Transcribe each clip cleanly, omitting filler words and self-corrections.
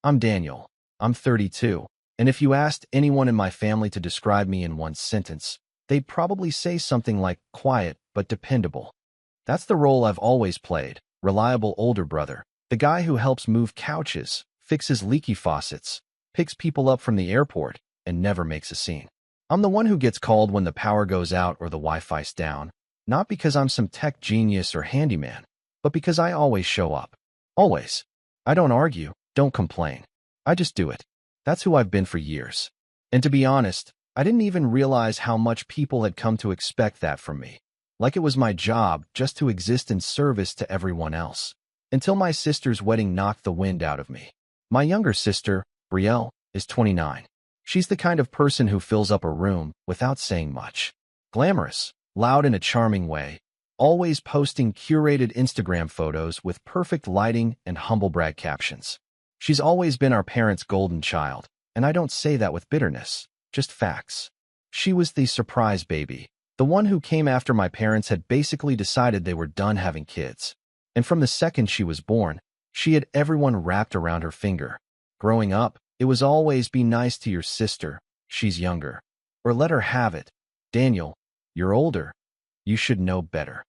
I'm Daniel. I'm 32. And if you asked anyone in my family to describe me in one sentence, they'd probably say something like quiet but dependable. That's the role I've always played, reliable older brother, the guy who helps move couches, fixes leaky faucets, picks people up from the airport, and never makes a scene. I'm the one who gets called when the power goes out or the Wi-Fi's down, not because I'm some tech genius or handyman, but because I always show up. Always. I don't argue, don't complain. I just do it. That's who I've been for years. And to be honest, I didn't even realize how much people had come to expect that from me. Like it was my job just to exist in service to everyone else. Until my sister's wedding knocked the wind out of me. My younger sister, Brielle, is 29. She's the kind of person who fills up a room without saying much. Glamorous, loud in a charming way, always posting curated Instagram photos with perfect lighting and humble brag captions. She's always been our parents' golden child, and I don't say that with bitterness, just facts. She was the surprise baby, the one who came after my parents had basically decided they were done having kids. And from the second she was born, she had everyone wrapped around her finger. Growing up, it was always be nice to your sister, she's younger. Or let her have it. Daniel, you're older. You should know better.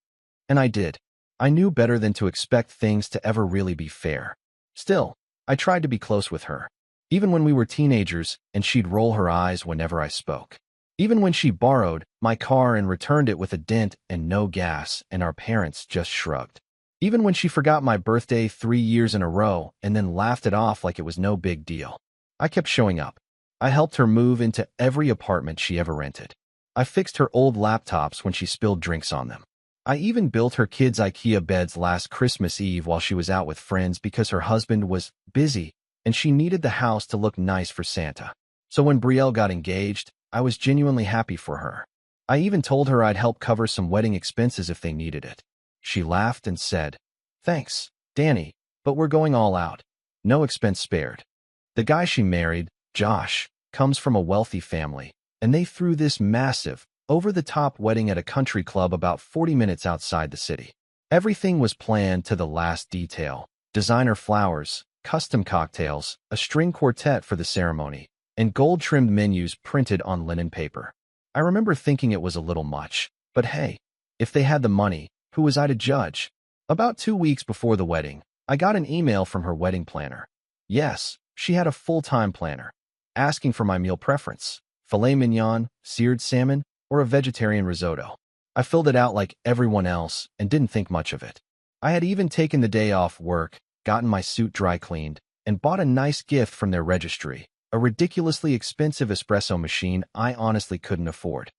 And I did. I knew better than to expect things to ever really be fair. Still, I tried to be close with her. Even when we were teenagers and she'd roll her eyes whenever I spoke. Even when she borrowed my car and returned it with a dent and no gas and our parents just shrugged. Even when she forgot my birthday 3 years in a row and then laughed it off like it was no big deal. I kept showing up. I helped her move into every apartment she ever rented. I fixed her old laptops when she spilled drinks on them. I even built her kids' IKEA beds last Christmas Eve while she was out with friends because her husband was busy and she needed the house to look nice for Santa. So when Brielle got engaged, I was genuinely happy for her. I even told her I'd help cover some wedding expenses if they needed it. She laughed and said, "Thanks, Danny, but we're going all out. No expense spared." The guy she married, Josh, comes from a wealthy family, and they threw this massive, over-the-top wedding at a country club about 40 minutes outside the city. Everything was planned to the last detail. Designer flowers, custom cocktails, a string quartet for the ceremony, and gold-trimmed menus printed on linen paper. I remember thinking it was a little much, but hey, if they had the money, who was I to judge? About 2 weeks before the wedding, I got an email from her wedding planner. Yes, she had a full-time planner, asking for my meal preference, filet mignon, seared salmon, or a vegetarian risotto. I filled it out like everyone else and didn't think much of it. I had even taken the day off work, gotten my suit dry cleaned, and bought a nice gift from their registry, a ridiculously expensive espresso machine I honestly couldn't afford.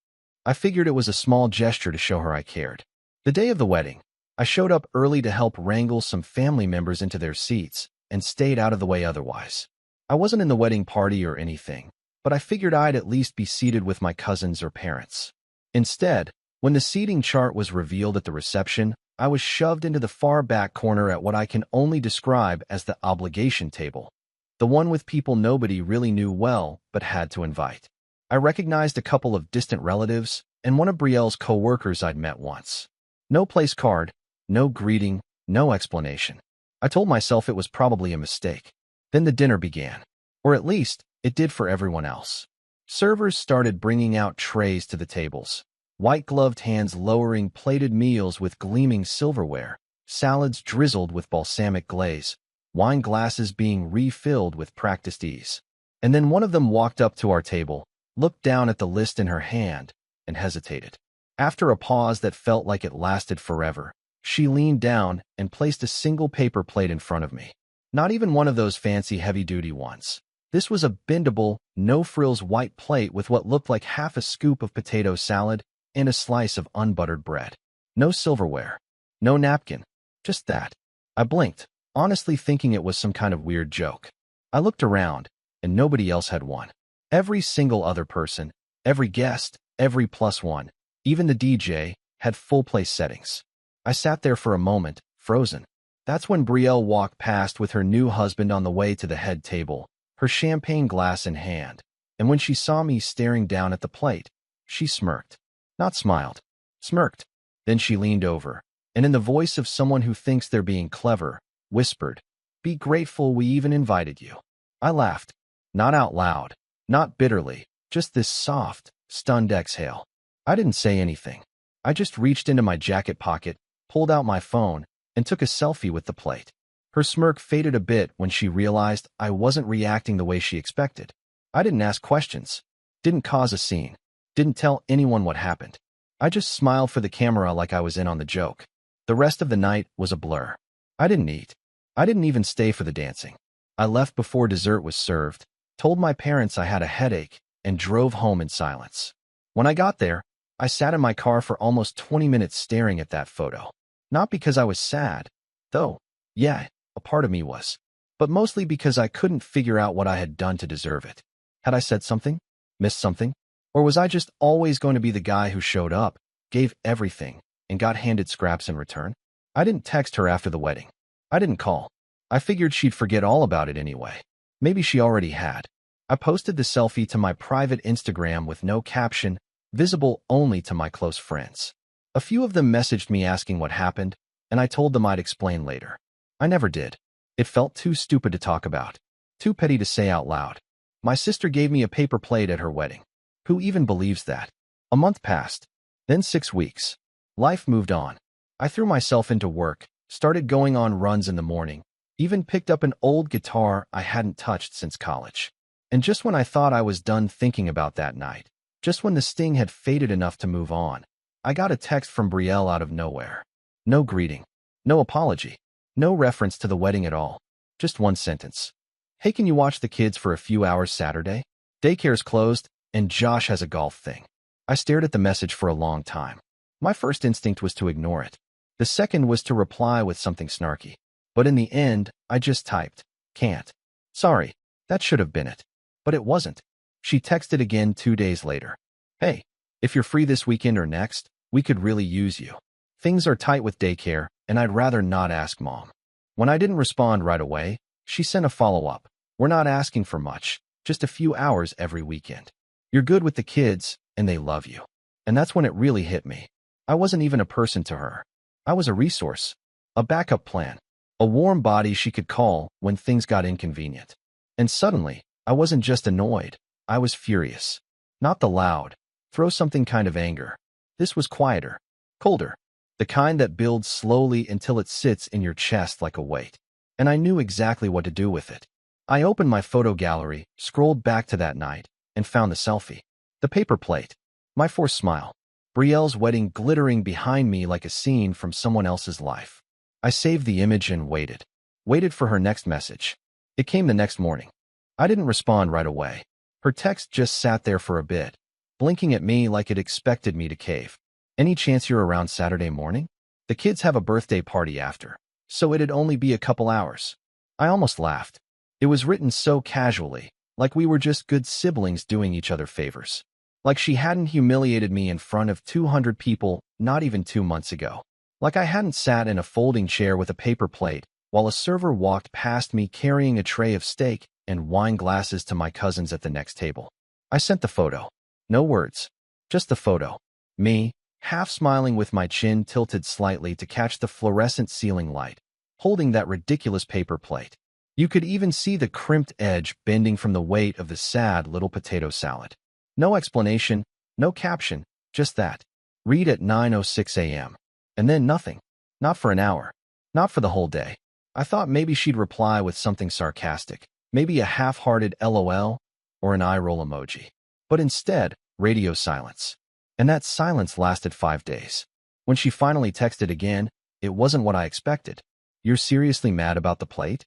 I figured it was a small gesture to show her I cared. The day of the wedding, I showed up early to help wrangle some family members into their seats and stayed out of the way otherwise. I wasn't in the wedding party or anything, but I figured I'd at least be seated with my cousins or parents. Instead, when the seating chart was revealed at the reception, I was shoved into the far back corner at what I can only describe as the obligation table, the one with people nobody really knew well but had to invite. I recognized a couple of distant relatives and one of Brielle's co-workers I'd met once. No place card, no greeting, no explanation. I told myself it was probably a mistake. Then the dinner began. Or at least, it did for everyone else. Servers started bringing out trays to the tables. White-gloved hands lowering plated meals with gleaming silverware, salads drizzled with balsamic glaze, wine glasses being refilled with practiced ease. And then one of them walked up to our table, looked down at the list in her hand, and hesitated. After a pause that felt like it lasted forever, she leaned down and placed a single paper plate in front of me. Not even one of those fancy heavy-duty ones. This was a bendable, no-frills white plate with what looked like half a scoop of potato salad and a slice of unbuttered bread. No silverware. No napkin. Just that. I blinked, honestly thinking it was some kind of weird joke. I looked around, and nobody else had one. Every single other person, every guest, every +1, even the DJ, had full place settings. I sat there for a moment, frozen. That's when Brielle walked past with her new husband on the way to the head table, her champagne glass in hand. And when she saw me staring down at the plate, she smirked. Not smiled. Smirked. Then she leaned over, and in the voice of someone who thinks they're being clever, whispered, "Be grateful we even invited you." I laughed. Not out loud. Not bitterly. Just this soft, stunned exhale. I didn't say anything. I just reached into my jacket pocket, pulled out my phone, and took a selfie with the plate. Her smirk faded a bit when she realized I wasn't reacting the way she expected. I didn't ask questions. Didn't cause a scene. Didn't tell anyone what happened. I just smiled for the camera like I was in on the joke. The rest of the night was a blur. I didn't eat. I didn't even stay for the dancing. I left before dessert was served, told my parents I had a headache, and drove home in silence. When I got there, I sat in my car for almost 20 minutes staring at that photo. Not because I was sad, though, yeah, a part of me was, but mostly because I couldn't figure out what I had done to deserve it. Had I said something? Missed something? Or was I just always going to be the guy who showed up, gave everything, and got handed scraps in return? I didn't text her after the wedding. I didn't call. I figured she'd forget all about it anyway. Maybe she already had. I posted the selfie to my private Instagram with no caption, visible only to my close friends. A few of them messaged me asking what happened, and I told them I'd explain later. I never did. It felt too stupid to talk about. Too petty to say out loud. My sister gave me a paper plate at her wedding. Who even believes that? A month passed. Then 6 weeks. Life moved on. I threw myself into work, started going on runs in the morning, even picked up an old guitar I hadn't touched since college. And just when I thought I was done thinking about that night, just when the sting had faded enough to move on, I got a text from Brielle out of nowhere. No greeting. No apology. No reference to the wedding at all. Just one sentence. Hey, can you watch the kids for a few hours Saturday? Daycare's closed, and Josh has a golf thing. I stared at the message for a long time. My first instinct was to ignore it. The second was to reply with something snarky. But in the end, I just typed, can't. Sorry, that should have been it. But it wasn't. She texted again 2 days later. Hey, if you're free this weekend or next, we could really use you. Things are tight with daycare, and I'd rather not ask Mom. When I didn't respond right away, she sent a follow-up. We're not asking for much, just a few hours every weekend. You're good with the kids, and they love you. And that's when it really hit me. I wasn't even a person to her. I was a resource, a backup plan, a warm body she could call when things got inconvenient. And suddenly, I wasn't just annoyed, I was furious. Not the loud, throw something kind of anger. This was quieter, colder, the kind that builds slowly until it sits in your chest like a weight. And I knew exactly what to do with it. I opened my photo gallery, scrolled back to that night, and found the selfie. The paper plate. My forced smile. Brielle's wedding glittering behind me like a scene from someone else's life. I saved the image and waited. Waited for her next message. It came the next morning. I didn't respond right away. Her text just sat there for a bit, blinking at me like it expected me to cave. Any chance you're around Saturday morning? The kids have a birthday party after, so it'd only be a couple hours. I almost laughed. It was written so casually, like we were just good siblings doing each other favors. Like she hadn't humiliated me in front of 200 people not even 2 months ago. Like I hadn't sat in a folding chair with a paper plate while a server walked past me carrying a tray of steak and wine glasses to my cousins at the next table. I sent the photo. No words. Just the photo. Me, half smiling with my chin tilted slightly to catch the fluorescent ceiling light, holding that ridiculous paper plate. You could even see the crimped edge bending from the weight of the sad little potato salad. No explanation, no caption, just that. Read at 9:06 a.m. And then nothing. Not for an hour. Not for the whole day. I thought maybe she'd reply with something sarcastic, maybe a half-hearted LOL or an eye-roll emoji. But instead, radio silence. And that silence lasted 5 days. When she finally texted again, it wasn't what I expected. You're seriously mad about the plate?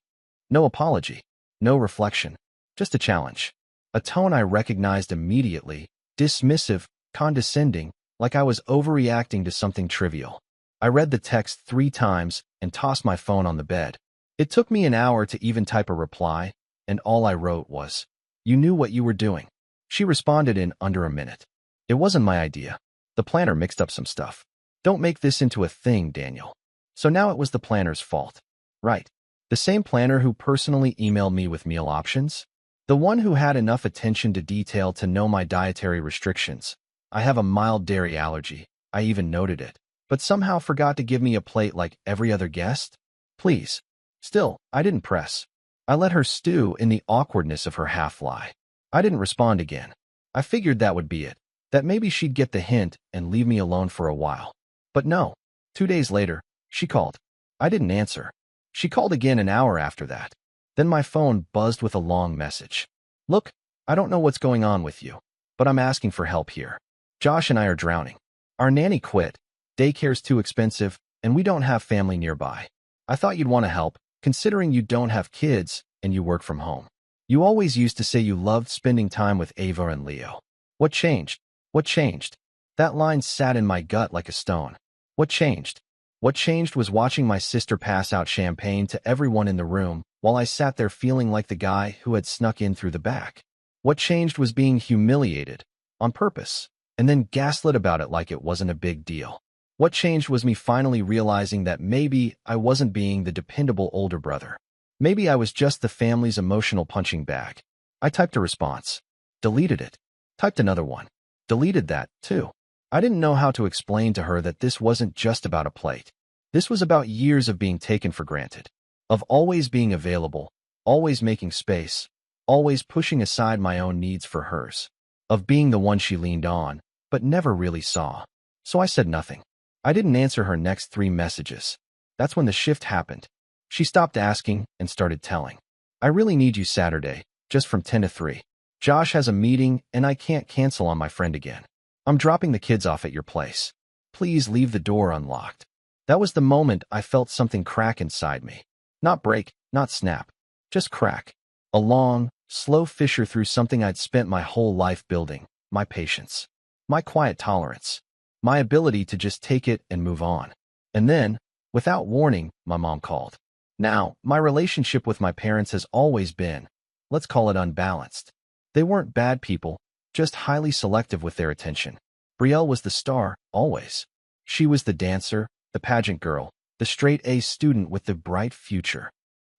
No apology. No reflection. Just a challenge. A tone I recognized immediately, dismissive, condescending, like I was overreacting to something trivial. I read the text 3 times and tossed my phone on the bed. It took me an hour to even type a reply, and all I wrote was, "You knew what you were doing." She responded in under a minute. "It wasn't my idea. The planner mixed up some stuff. Don't make this into a thing, Daniel." So now it was the planner's fault. Right. The same planner who personally emailed me with meal options? The one who had enough attention to detail to know my dietary restrictions. I have a mild dairy allergy. I even noted it. But somehow forgot to give me a plate like every other guest? Please. Still, I didn't press. I let her stew in the awkwardness of her half-lie. I didn't respond again. I figured that would be it, that maybe she'd get the hint and leave me alone for a while. But no. 2 days later, she called. I didn't answer. She called again an hour after that. Then my phone buzzed with a long message. Look, I don't know what's going on with you, but I'm asking for help here. Josh and I are drowning. Our nanny quit. Daycare's too expensive, and we don't have family nearby. I thought you'd want to help, considering you don't have kids and you work from home. You always used to say you loved spending time with Ava and Leo. What changed? What changed? That line sat in my gut like a stone. What changed? What changed was watching my sister pass out champagne to everyone in the room while I sat there feeling like the guy who had snuck in through the back. What changed was being humiliated, on purpose, and then gaslit about it like it wasn't a big deal. What changed was me finally realizing that maybe I wasn't being the dependable older brother. Maybe I was just the family's emotional punching bag. I typed a response. Deleted it. Typed another one. Deleted that, too. I didn't know how to explain to her that this wasn't just about a plate. This was about years of being taken for granted. Of always being available, always making space, always pushing aside my own needs for hers. Of being the one she leaned on, but never really saw. So I said nothing. I didn't answer her next 3 messages. That's when the shift happened. She stopped asking and started telling. I really need you Saturday, just from 10 to 3. Josh has a meeting and I can't cancel on my friend again. I'm dropping the kids off at your place. Please leave the door unlocked. That was the moment I felt something crack inside me. Not break, not snap. Just crack. A long, slow fissure through something I'd spent my whole life building. My patience. My quiet tolerance. My ability to just take it and move on. And then, without warning, my mom called. Now, my relationship with my parents has always been, let's call it unbalanced. They weren't bad people, just highly selective with their attention. Brielle was the star, always. She was the dancer, the pageant girl, the straight-A student with the bright future.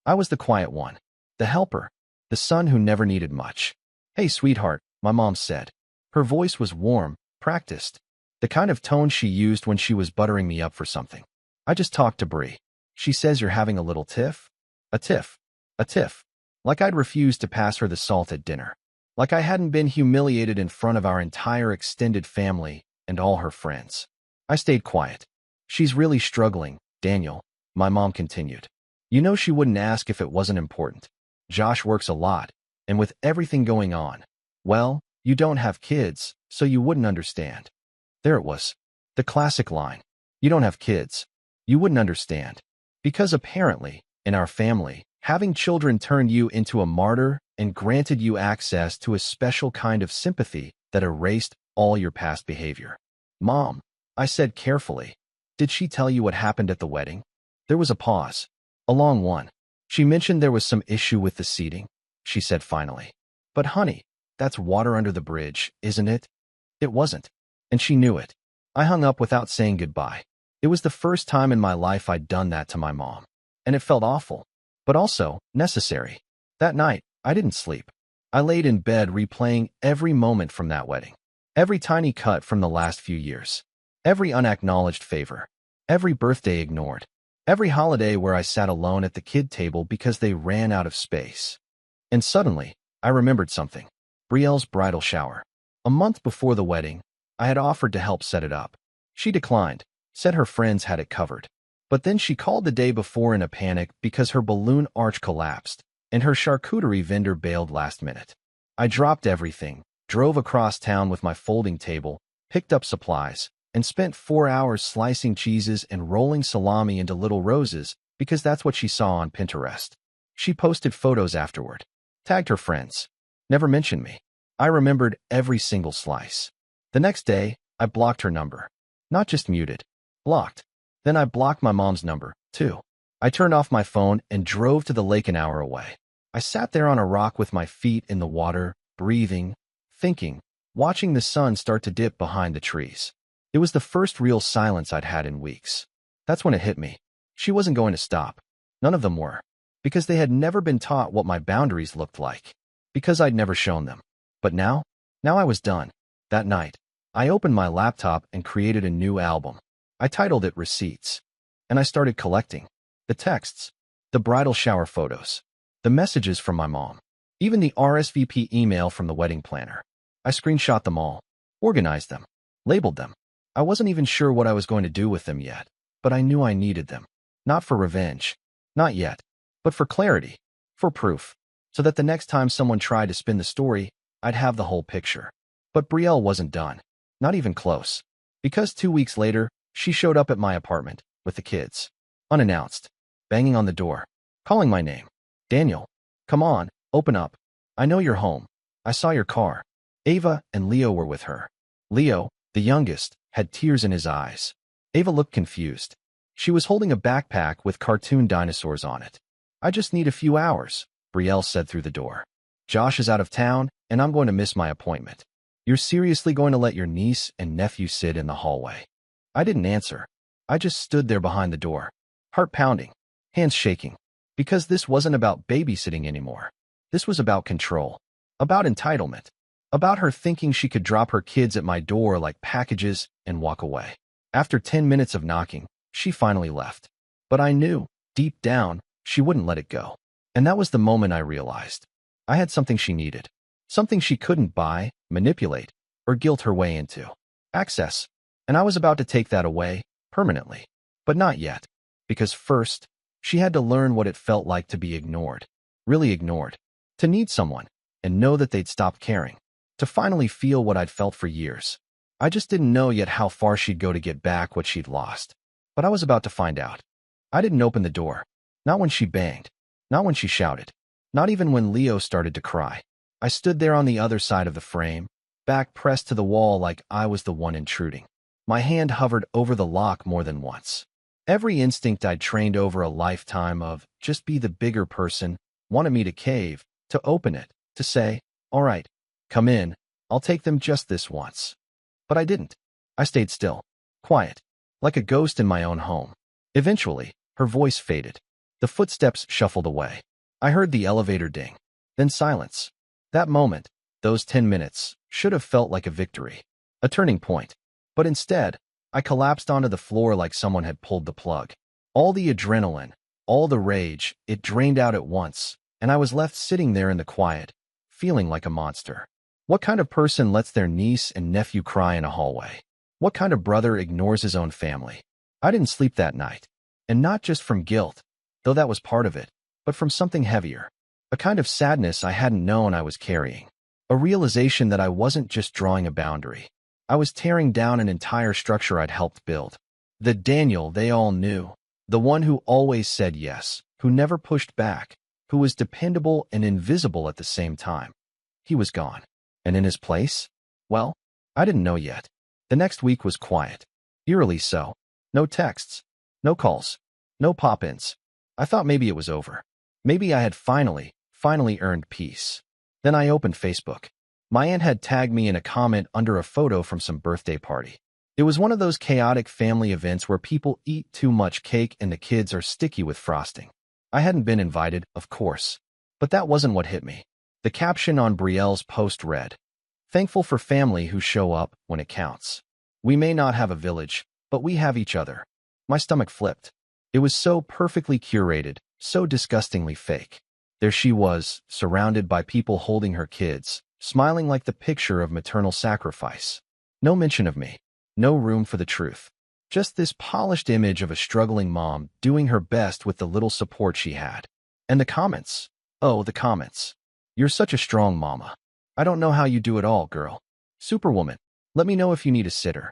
I was the quiet one, the helper, the son who never needed much. Hey, sweetheart, my mom said. Her voice was warm, practiced, the kind of tone she used when she was buttering me up for something. I just talked to Brie. She says you're having a little tiff? A tiff. A tiff. Like I'd refused to pass her the salt at dinner. Like I hadn't been humiliated in front of our entire extended family and all her friends. I stayed quiet. She's really struggling, Daniel, my mom continued. You know she wouldn't ask if it wasn't important. Josh works a lot, and with everything going on, well, you don't have kids, so you wouldn't understand. There it was. The classic line. You don't have kids. You wouldn't understand. Because apparently, in our family, having children turned you into a martyr and granted you access to a special kind of sympathy that erased all your past behavior. Mom, I said carefully, did she tell you what happened at the wedding? There was a pause. A long one. She mentioned there was some issue with the seating, she said finally. But honey, that's water under the bridge, isn't it? It wasn't. And she knew it. I hung up without saying goodbye. It was the first time in my life I'd done that to my mom. And it felt awful, but also necessary. That night, I didn't sleep. I laid in bed replaying every moment from that wedding. Every tiny cut from the last few years. Every unacknowledged favor. Every birthday ignored. Every holiday where I sat alone at the kid table because they ran out of space. And suddenly, I remembered something. Brielle's bridal shower. A month before the wedding, I had offered to help set it up. She declined, said her friends had it covered. But then she called the day before in a panic because her balloon arch collapsed, and her charcuterie vendor bailed last minute. I dropped everything, drove across town with my folding table, picked up supplies, and spent 4 hours slicing cheeses and rolling salami into little roses because that's what she saw on Pinterest. She posted photos afterward, tagged her friends, never mentioned me. I remembered every single slice. The next day, I blocked her number. Not just muted, blocked. Then I blocked my mom's number, too. I turned off my phone and drove to the lake an hour away. I sat there on a rock with my feet in the water, breathing, thinking, watching the sun start to dip behind the trees. It was the first real silence I'd had in weeks. That's when it hit me. She wasn't going to stop. None of them were. Because they had never been taught what my boundaries looked like. Because I'd never shown them. But now I was done. That night, I opened my laptop and created a new album. I titled it Receipts. And I started collecting. The texts. The bridal shower photos. the messages from my mom, even the RSVP email from the wedding planner. I screenshot them all, organized them, labeled them. I wasn't even sure what I was going to do with them yet, but I knew I needed them. Not for revenge. Not yet. But for clarity. For proof. So that the next time someone tried to spin the story, I'd have the whole picture. But Brielle wasn't done. Not even close. Because 2 weeks later, she showed up at my apartment, with the kids. Unannounced. Banging on the door. Calling my name. Daniel. Come on, open up. I know you're home. I saw your car. Ava and Leo were with her. Leo, the youngest, had tears in his eyes. Ava looked confused. She was holding a backpack with cartoon dinosaurs on it. I just need a few hours, Brielle said through the door. Josh is out of town, and I'm going to miss my appointment. You're seriously going to let your niece and nephew sit in the hallway? I didn't answer. I just stood there behind the door, heart pounding, hands shaking, because this wasn't about babysitting anymore. This was about control, about entitlement, about her thinking she could drop her kids at my door like packages and walk away. After 10 minutes of knocking, she finally left. But I knew, deep down, she wouldn't let it go. And that was the moment I realized. I had something she needed. Something she couldn't buy, manipulate, or guilt her way into. Access. And I was about to take that away, permanently. But not yet. Because first, she had to learn what it felt like to be ignored. Really ignored. To need someone, and know that they'd stopped caring. To finally feel what I'd felt for years. I just didn't know yet how far she'd go to get back what she'd lost. But I was about to find out. I didn't open the door. Not when she banged. Not when she shouted. Not even when Leo started to cry. I stood there on the other side of the frame, back pressed to the wall like I was the one intruding. My hand hovered over the lock more than once. Every instinct I'd trained over a lifetime of just be the bigger person wanted me to cave, to open it, to say, all right, come in, I'll take them just this once. But I didn't. I stayed still, quiet, like a ghost in my own home. Eventually, her voice faded. The footsteps shuffled away. I heard the elevator ding. Then silence. That moment, those 10 minutes, should have felt like a victory. A turning point. But instead, I collapsed onto the floor like someone had pulled the plug. All the adrenaline, all the rage, it drained out at once, and I was left sitting there in the quiet, feeling like a monster. What kind of person lets their niece and nephew cry in a hallway? What kind of brother ignores his own family? I didn't sleep that night. And not just from guilt, though that was part of it, but from something heavier. A kind of sadness I hadn't known I was carrying. A realization that I wasn't just drawing a boundary. I was tearing down an entire structure I'd helped build. The Daniel they all knew. The one who always said yes, who never pushed back, who was dependable and invisible at the same time. He was gone. And in his place? Well, I didn't know yet. The next week was quiet. Eerily so. No texts. No calls. No pop-ins. I thought maybe it was over. Maybe I had finally earned peace. Then I opened Facebook. My aunt had tagged me in a comment under a photo from some birthday party. It was one of those chaotic family events where people eat too much cake and the kids are sticky with frosting. I hadn't been invited, of course. But that wasn't what hit me. The caption on Brielle's post read, "Thankful for family who show up when it counts. We may not have a village, but we have each other." My stomach flipped. It was so perfectly curated, so disgustingly fake. There she was, surrounded by people holding her kids, smiling like the picture of maternal sacrifice. No mention of me. No room for the truth. Just this polished image of a struggling mom doing her best with the little support she had. And the comments. Oh, the comments. "You're such a strong mama. I don't know how you do it all, girl. Superwoman. Let me know if you need a sitter.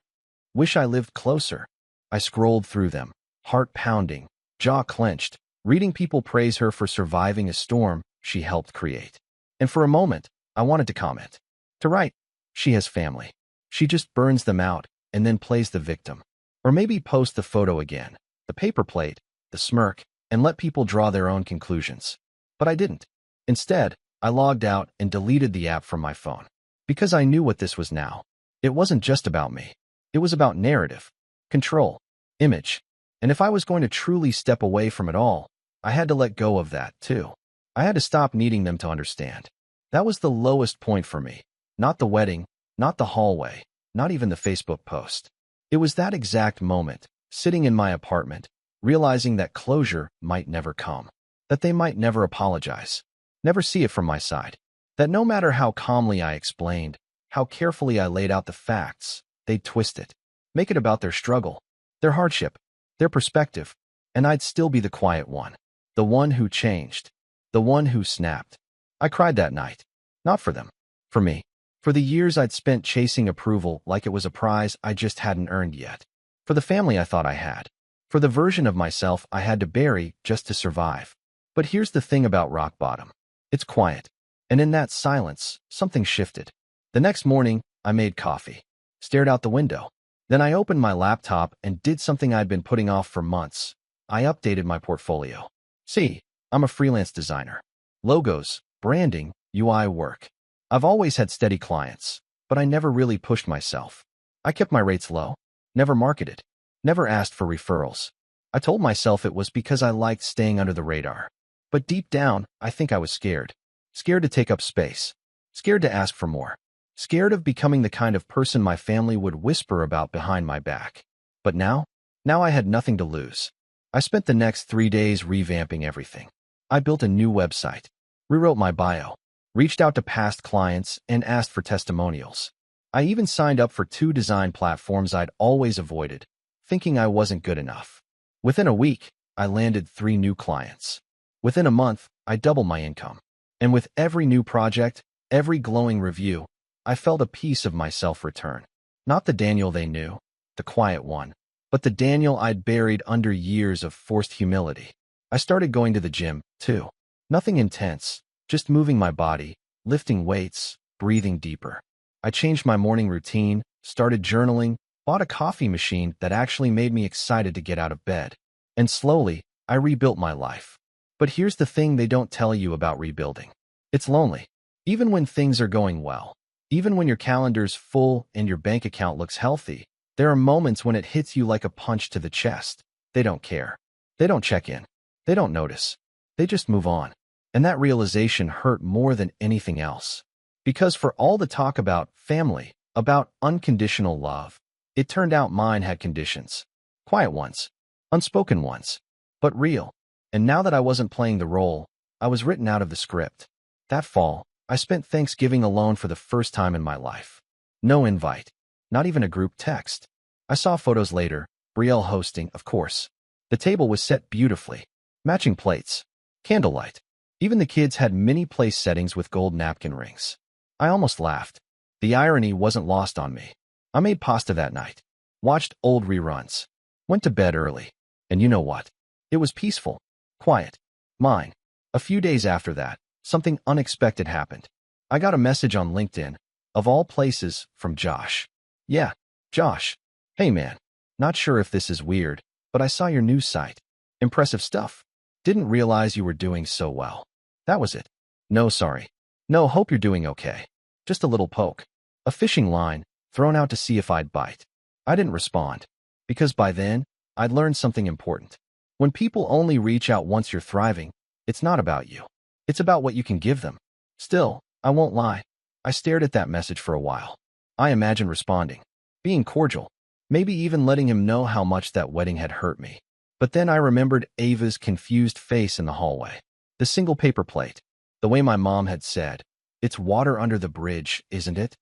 Wish I lived closer." I scrolled through them, heart pounding, jaw clenched, reading people praise her for surviving a storm she helped create. And for a moment, I wanted to comment. To write, "She has family. She just burns them out and then plays the victim." Or maybe post the photo again, the paper plate, the smirk, and let people draw their own conclusions. But I didn't. Instead, I logged out and deleted the app from my phone. Because I knew what this was now. It wasn't just about me. It was about narrative, control, image. And if I was going to truly step away from it all, I had to let go of that, too. I had to stop needing them to understand. That was the lowest point for me. Not the wedding, not the hallway, not even the Facebook post. It was that exact moment, sitting in my apartment, realizing that closure might never come, that they might never apologize, never see it from my side. That no matter how calmly I explained, how carefully I laid out the facts, they'd twist it, make it about their struggle, their hardship, their perspective, and I'd still be the quiet one, the one who changed, the one who snapped. I cried that night, not for them, for me, for the years I'd spent chasing approval like it was a prize I just hadn't earned yet, for the family I thought I had, for the version of myself I had to bury just to survive. But here's the thing about rock bottom. It's quiet. And in that silence, something shifted. The next morning, I made coffee, stared out the window. Then I opened my laptop and did something I'd been putting off for months. I updated my portfolio. See, I'm a freelance designer. Logos, branding, UI work. I've always had steady clients, but I never really pushed myself. I kept my rates low, never marketed, never asked for referrals. I told myself it was because I liked staying under the radar. But deep down, I think I was scared. Scared to take up space. Scared to ask for more. Scared of becoming the kind of person my family would whisper about behind my back. But now I had nothing to lose. I spent the next 3 days revamping everything. I built a new website, rewrote my bio, reached out to past clients, and asked for testimonials. I even signed up for 2 design platforms I'd always avoided, thinking I wasn't good enough. Within a week, I landed 3 new clients. Within a month, I doubled my income. And with every new project, every glowing review, I felt a piece of myself return. Not the Daniel they knew, the quiet one, but the Daniel I'd buried under years of forced humility. I started going to the gym, too. Nothing intense, just moving my body, lifting weights, breathing deeper. I changed my morning routine, started journaling, bought a coffee machine that actually made me excited to get out of bed. And slowly, I rebuilt my life. But here's the thing they don't tell you about rebuilding. It's lonely. Even when things are going well, even when your calendar's full and your bank account looks healthy, there are moments when it hits you like a punch to the chest. They don't care. They don't check in. They don't notice. They just move on. And that realization hurt more than anything else. Because for all the talk about family, about unconditional love, it turned out mine had conditions. Quiet ones. Unspoken ones. But real. And now that I wasn't playing the role, I was written out of the script. That fall, I spent Thanksgiving alone for the first time in my life. No invite. Not even a group text. I saw photos later, Brielle hosting, of course. The table was set beautifully. Matching plates. Candlelight. Even the kids had mini place settings with gold napkin rings. I almost laughed. The irony wasn't lost on me. I made pasta that night. Watched old reruns. Went to bed early. And you know what? It was peaceful. Quiet. Mine. A few days after that, something unexpected happened. I got a message on LinkedIn, of all places, from Josh. Yeah, Josh. Hey man, not sure if this is weird, but I saw your news site. Impressive stuff. Didn't realize you were doing so well. That was it. No, sorry. No, hope you're doing okay. Just a little poke. A fishing line, thrown out to see if I'd bite. I didn't respond, because by then, I'd learned something important. When people only reach out once you're thriving, it's not about you. It's about what you can give them. Still, I won't lie. I stared at that message for a while. I imagined responding, being cordial, maybe even letting him know how much that wedding had hurt me. But then I remembered Ava's confused face in the hallway. The single paper plate. The way my mom had said, "It's water under the bridge, isn't it?"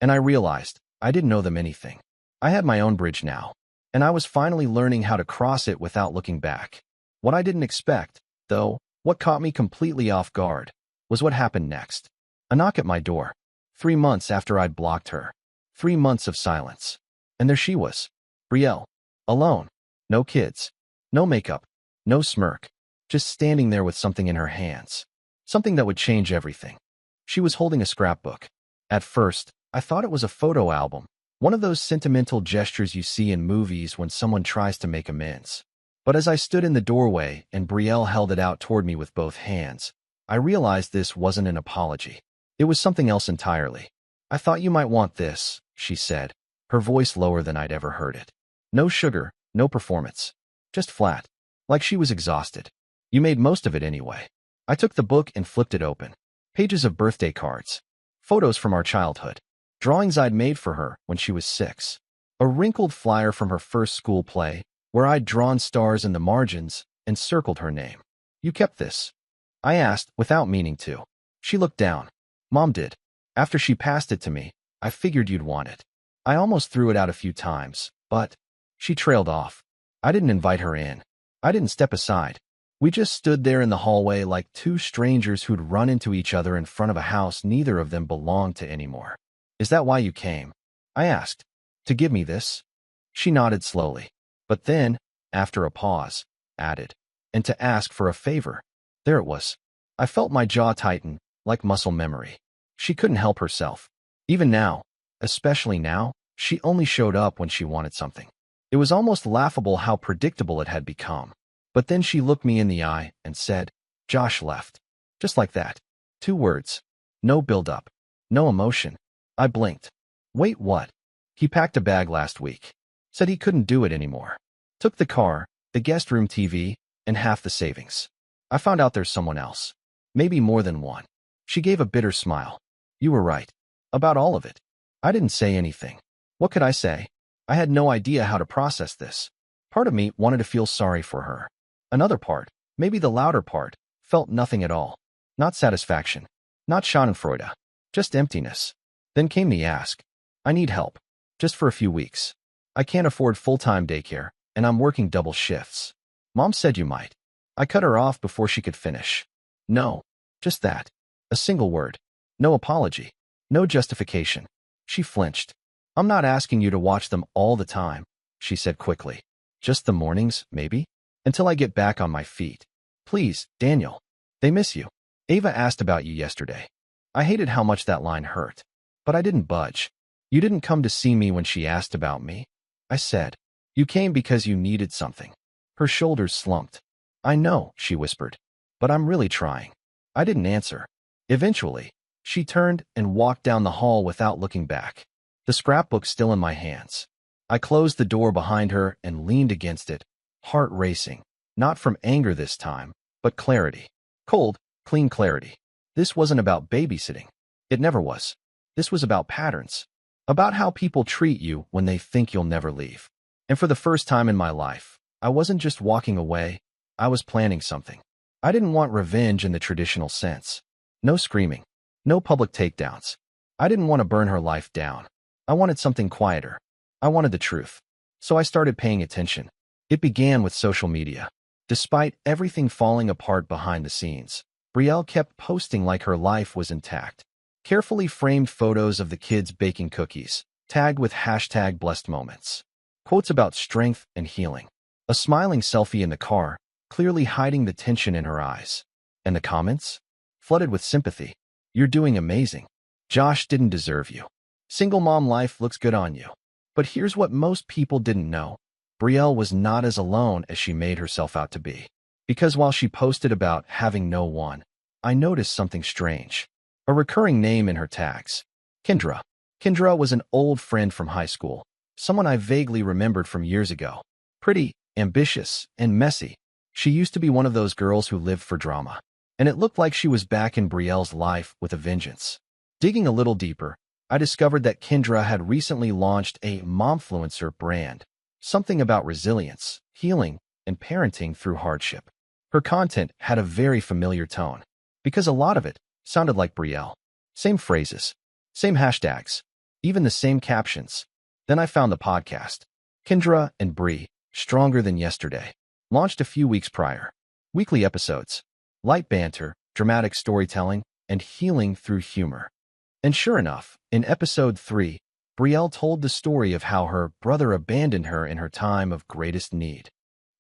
And I realized I didn't know them anything. I had my own bridge now. And I was finally learning how to cross it without looking back. What I didn't expect, though, what caught me completely off guard, was what happened next. A knock at my door. 3 months after I'd blocked her. 3 months of silence. And there she was. Brielle. Alone. No kids. No makeup. No smirk. Just standing there with something in her hands. Something that would change everything. She was holding a scrapbook. At first, I thought it was a photo album. One of those sentimental gestures you see in movies when someone tries to make amends. But as I stood in the doorway and Brielle held it out toward me with both hands, I realized this wasn't an apology. It was something else entirely. "I thought you might want this," she said, her voice lower than I'd ever heard it. No sugar, no performance. Just flat. Like she was exhausted. "You made most of it anyway." I took the book and flipped it open. Pages of birthday cards. Photos from our childhood. Drawings I'd made for her when she was 6. A wrinkled flyer from her first school play, where I'd drawn stars in the margins and circled her name. "You kept this." I asked without meaning to. She looked down. Mom did. After she passed it to me, I figured you'd want it. I almost threw it out a few times, but she trailed off. I didn't invite her in. I didn't step aside. We just stood there in the hallway like two strangers who'd run into each other in front of a house neither of them belonged to anymore. Is that why you came? I asked. To give me this? She nodded slowly. But then, after a pause, added, and to ask for a favor. There it was. I felt my jaw tighten, like muscle memory. She couldn't help herself. Even now, especially now, she only showed up when she wanted something. It was almost laughable how predictable it had become. But then she looked me in the eye and said, Josh left. Just like that. 2 words. No build-up. No emotion. I blinked. Wait, what? He packed a bag last week. Said he couldn't do it anymore. Took the car, the guest room TV, and half the savings. I found out there's someone else. Maybe more than one. She gave a bitter smile. You were right. About all of it. I didn't say anything. What could I say? I had no idea how to process this. Part of me wanted to feel sorry for her. Another part, maybe the louder part, felt nothing at all. Not satisfaction. Not schadenfreude. Just emptiness. Then came the ask. I need help. Just for a few weeks. I can't afford full-time daycare, and I'm working double shifts. Mom said you might. I cut her off before she could finish. No. Just that. A single word. No apology. No justification. She flinched. I'm not asking you to watch them all the time, she said quickly. Just the mornings, maybe? Until I get back on my feet. Please, Daniel. They miss you. Ava asked about you yesterday. I hated how much that line hurt. But I didn't budge. You didn't come to see me when she asked about me. I said. You came because you needed something. Her shoulders slumped. I know, she whispered. But I'm really trying. I didn't answer. Eventually, she turned and walked down the hall without looking back. The scrapbook still in my hands. I closed the door behind her and leaned against it, heart racing, not from anger this time, but clarity. Cold, clean clarity. This wasn't about babysitting. It never was. This was about patterns. About how people treat you when they think you'll never leave. And for the first time in my life, I wasn't just walking away, I was planning something. I didn't want revenge in the traditional sense. No screaming. No public takedowns. I didn't want to burn her life down. I wanted something quieter. I wanted the truth. So I started paying attention. It began with social media. Despite everything falling apart behind the scenes, Brielle kept posting like her life was intact. Carefully framed photos of the kids baking cookies, tagged with #blessedmoments. Quotes about strength and healing. A smiling selfie in the car, clearly hiding the tension in her eyes. And the comments? Flooded with sympathy. You're doing amazing. Josh didn't deserve you. Single mom life looks good on you. But here's what most people didn't know. Brielle was not as alone as she made herself out to be. Because while she posted about having no one, I noticed something strange. A recurring name in her tags. Kendra. Kendra was an old friend from high school. Someone I vaguely remembered from years ago. Pretty, ambitious, and messy. She used to be one of those girls who lived for drama. And it looked like she was back in Brielle's life with a vengeance. Digging a little deeper, I discovered that Kendra had recently launched a momfluencer brand. Something about resilience, healing, and parenting through hardship. Her content had a very familiar tone, because a lot of it sounded like Brielle. Same phrases, same hashtags, even the same captions. Then I found the podcast. Kendra and Brie, Stronger Than Yesterday, launched a few weeks prior. Weekly episodes, light banter, dramatic storytelling, and healing through humor. And sure enough, in episode 3, Brielle told the story of how her brother abandoned her in her time of greatest need.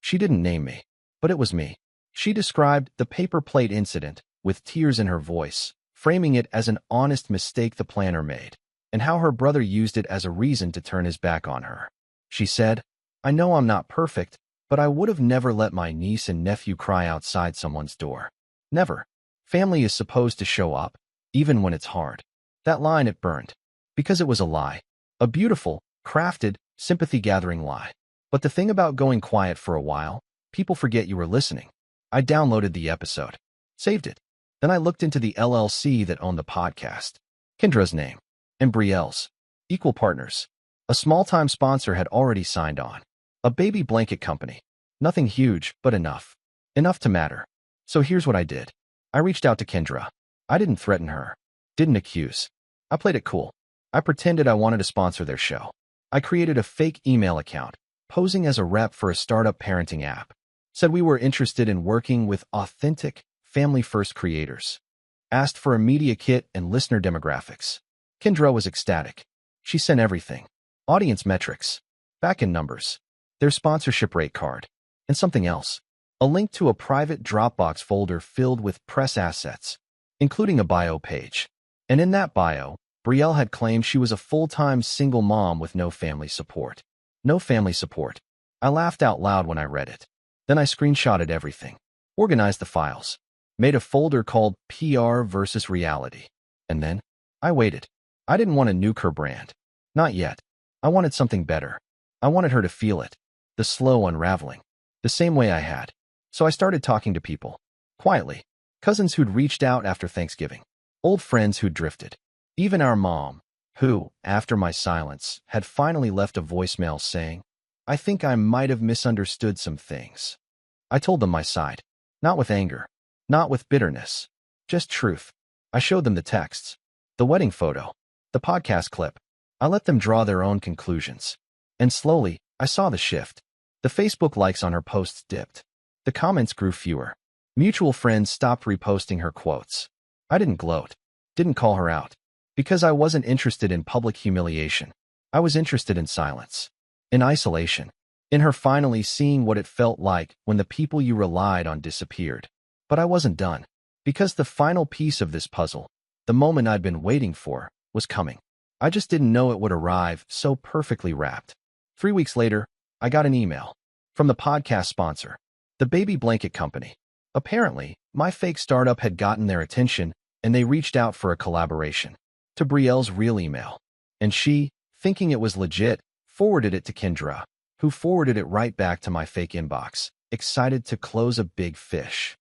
She didn't name me, but it was me. She described the paper plate incident with tears in her voice, framing it as an honest mistake the planner made, and how her brother used it as a reason to turn his back on her. She said, I know I'm not perfect, but I would have never let my niece and nephew cry outside someone's door. Never. Family is supposed to show up, even when it's hard. That line, it burned. Because it was a lie. A beautiful, crafted, sympathy-gathering lie. But the thing about going quiet for a while, people forget you were listening. I downloaded the episode. Saved it. Then I looked into the LLC that owned the podcast. Kendra's name. And Brielle's. Equal partners. A small-time sponsor had already signed on. A baby blanket company. Nothing huge, but enough. Enough to matter. So here's what I did. I reached out to Kendra. I didn't threaten her. Didn't accuse. I played it cool. I pretended I wanted to sponsor their show. I created a fake email account, posing as a rep for a startup parenting app. Said we were interested in working with authentic, family-first creators. Asked for a media kit and listener demographics. Kendra was ecstatic. She sent everything. Audience metrics, back-end numbers, their sponsorship rate card, and something else. A link to a private Dropbox folder filled with press assets, including a bio page. And in that bio, Brielle had claimed she was a full-time single mom with no family support. No family support. I laughed out loud when I read it. Then I screenshotted everything, organized the files, made a folder called PR versus Reality. And then, I waited. I didn't want to nuke her brand. Not yet. I wanted something better. I wanted her to feel it. The slow unraveling. The same way I had. So I started talking to people. Quietly. Cousins who'd reached out after Thanksgiving. Old friends who'd drifted. Even our mom, who, after my silence, had finally left a voicemail saying, "I think I might have misunderstood some things." I told them my side. Not with anger. Not with bitterness. Just truth. I showed them the texts. The wedding photo. The podcast clip. I let them draw their own conclusions. And slowly, I saw the shift. The Facebook likes on her posts dipped. The comments grew fewer. Mutual friends stopped reposting her quotes. I didn't gloat. Didn't call her out. Because I wasn't interested in public humiliation. I was interested in silence. In isolation. In her finally seeing what it felt like when the people you relied on disappeared. But I wasn't done. Because the final piece of this puzzle, the moment I'd been waiting for, was coming. I just didn't know it would arrive so perfectly wrapped. 3 weeks later, I got an email. From the podcast sponsor. The baby blanket company. Apparently, my fake startup had gotten their attention, and they reached out for a collaboration. To Brielle's real email. And she, thinking it was legit, forwarded it to Kendra, who forwarded it right back to my fake inbox, excited to close a big fish.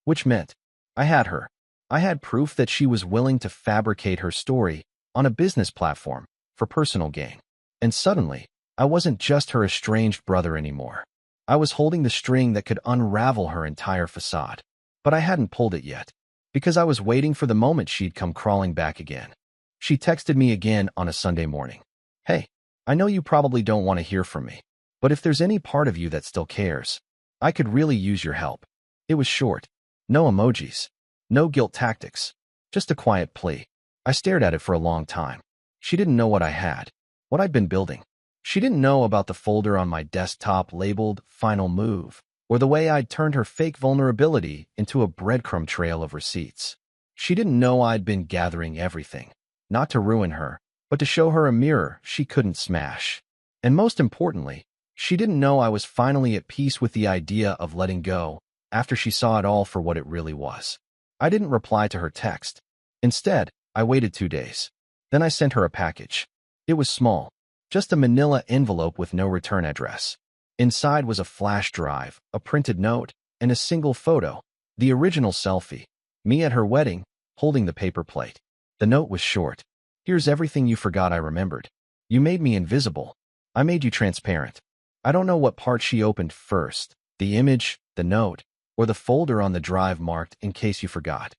Which meant, I had her. I had proof that she was willing to fabricate her story on a business platform for personal gain. And suddenly, I wasn't just her estranged brother anymore. I was holding the string that could unravel her entire facade. But I hadn't pulled it yet, because I was waiting for the moment she'd come crawling back again. She texted me again on a Sunday morning. "Hey, I know you probably don't want to hear from me, but if there's any part of you that still cares, I could really use your help." It was short. No emojis. No guilt tactics. Just a quiet plea. I stared at it for a long time. She didn't know what I had, what I'd been building. She didn't know about the folder on my desktop labeled Final Move, or the way I'd turned her fake vulnerability into a breadcrumb trail of receipts. She didn't know I'd been gathering everything, not to ruin her, but to show her a mirror she couldn't smash. And most importantly, she didn't know I was finally at peace with the idea of letting go after she saw it all for what it really was. I didn't reply to her text. Instead, I waited 2 days. Then I sent her a package. It was small, just a manila envelope with no return address. Inside was a flash drive, a printed note, and a single photo, the original selfie, me at her wedding, holding the paper plate. The note was short. "Here's everything you forgot I remembered. You made me invisible. I made you transparent." I don't know what part she opened first, the image, the note, or the folder on the drive marked "In case you forgot."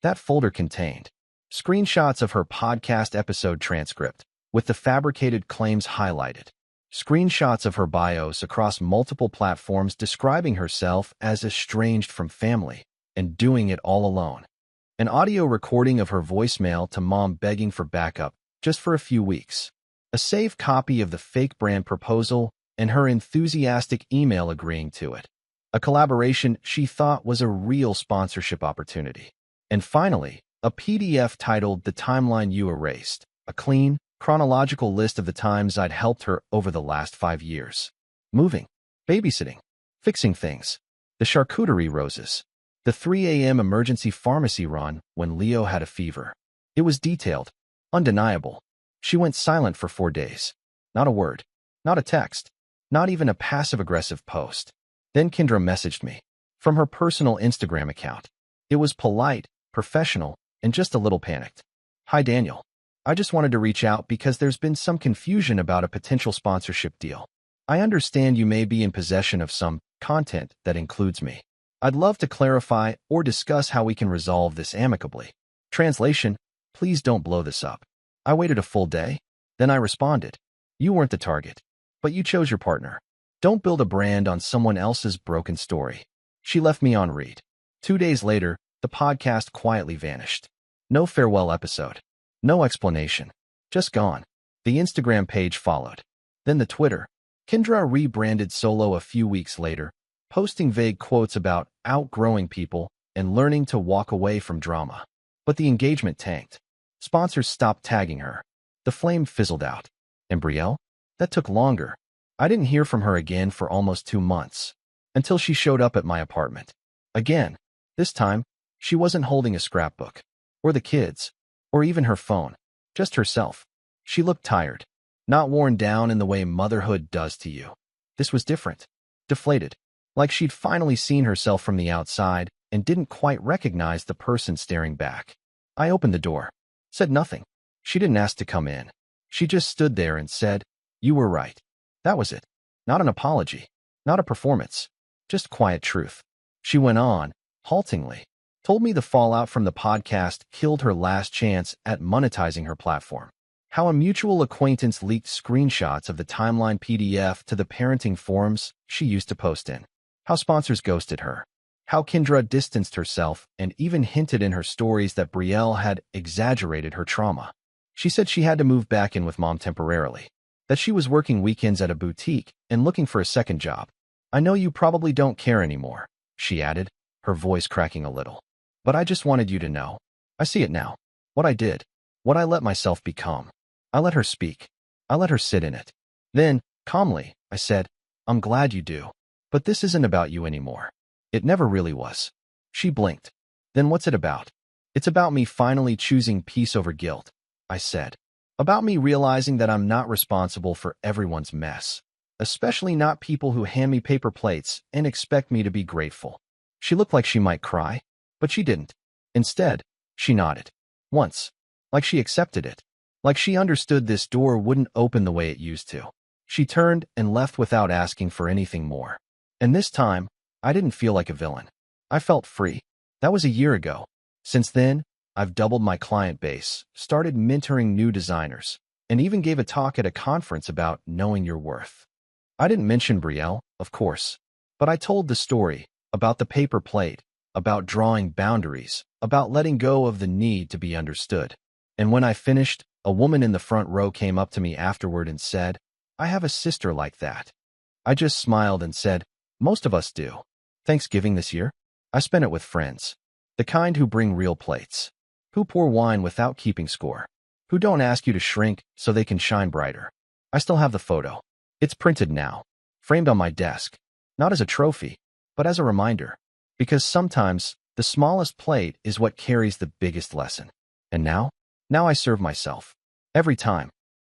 That folder contained screenshots of her podcast episode transcript, with the fabricated claims highlighted. Screenshots of her bios across multiple platforms describing herself as estranged from family and doing it all alone. An audio recording of her voicemail to mom begging for backup just for a few weeks. A saved copy of the fake brand proposal and her enthusiastic email agreeing to it. A collaboration she thought was a real sponsorship opportunity. And finally, a PDF titled "The Timeline You Erased," a clean, chronological list of the times I'd helped her over the last 5 years. Moving, babysitting, fixing things, the charcuterie roses, the 3 a.m. emergency pharmacy run when Leo had a fever. It was detailed, undeniable. She went silent for 4 days. Not a word, not a text, not even a passive-aggressive post. Then Kendra messaged me from her personal Instagram account. It was polite, professional, and just a little panicked. "Hi, Daniel. I just wanted to reach out because there's been some confusion about a potential sponsorship deal. I understand you may be in possession of some content that includes me. I'd love to clarify or discuss how we can resolve this amicably. Translation, please don't blow this up. I waited a full day. Then I responded, you weren't the target, but you chose your partner. Don't build a brand on someone else's broken story. She left me on read. 2 days later, the podcast quietly vanished. No farewell episode. No explanation. Just gone. The Instagram page followed. Then the Twitter. Kendra rebranded solo a few weeks later, posting vague quotes about outgrowing people and learning to walk away from drama. But the engagement tanked. Sponsors stopped tagging her. The flame fizzled out. And Brielle? That took longer. I didn't hear from her again for almost 2 months, until she showed up at my apartment. Again. This time, she wasn't holding a scrapbook, or the kids, or even her phone, just herself. She looked tired, not worn down in the way motherhood does to you. This was different. Deflated, like she'd finally seen herself from the outside and didn't quite recognize the person staring back. I opened the door, said nothing. She didn't ask to come in. She just stood there and said, you were right. That was it. Not an apology, not a performance, just quiet truth. She went on, haltingly, told me the fallout from the podcast killed her last chance at monetizing her platform. How a mutual acquaintance leaked screenshots of the timeline PDF to the parenting forums she used to post in. How sponsors ghosted her. How Kendra distanced herself and even hinted in her stories that Brielle had exaggerated her trauma. She said she had to move back in with mom temporarily, that she was working weekends at a boutique and looking for a second job. I know you probably don't care anymore, she added, her voice cracking a little. But I just wanted you to know. I see it now. What I did. What I let myself become. I let her speak. I let her sit in it. Then, calmly, I said, I'm glad you do. But this isn't about you anymore. It never really was. She blinked. Then what's it about? It's about me finally choosing peace over guilt, I said. About me realizing that I'm not responsible for everyone's mess. Especially not people who hand me paper plates and expect me to be grateful. She looked like she might cry, but she didn't. Instead, she nodded. Once. Like she accepted it. Like she understood this door wouldn't open the way it used to. She turned and left without asking for anything more. And this time, I didn't feel like a villain. I felt free. That was a year ago. Since then, I've doubled my client base, started mentoring new designers, and even gave a talk at a conference about knowing your worth. I didn't mention Brielle, of course, but I told the story about the paper plate, about drawing boundaries, about letting go of the need to be understood. And when I finished, a woman in the front row came up to me afterward and said, I have a sister like that. I just smiled and said, most of us do. Thanksgiving this year, I spent it with friends. The kind who bring real plates. Who pour wine without keeping score. Who don't ask you to shrink so they can shine brighter. I still have the photo. It's printed now, framed on my desk. Not as a trophy, but as a reminder. Because sometimes, the smallest plate is what carries the biggest lesson. And now I serve myself. Every time.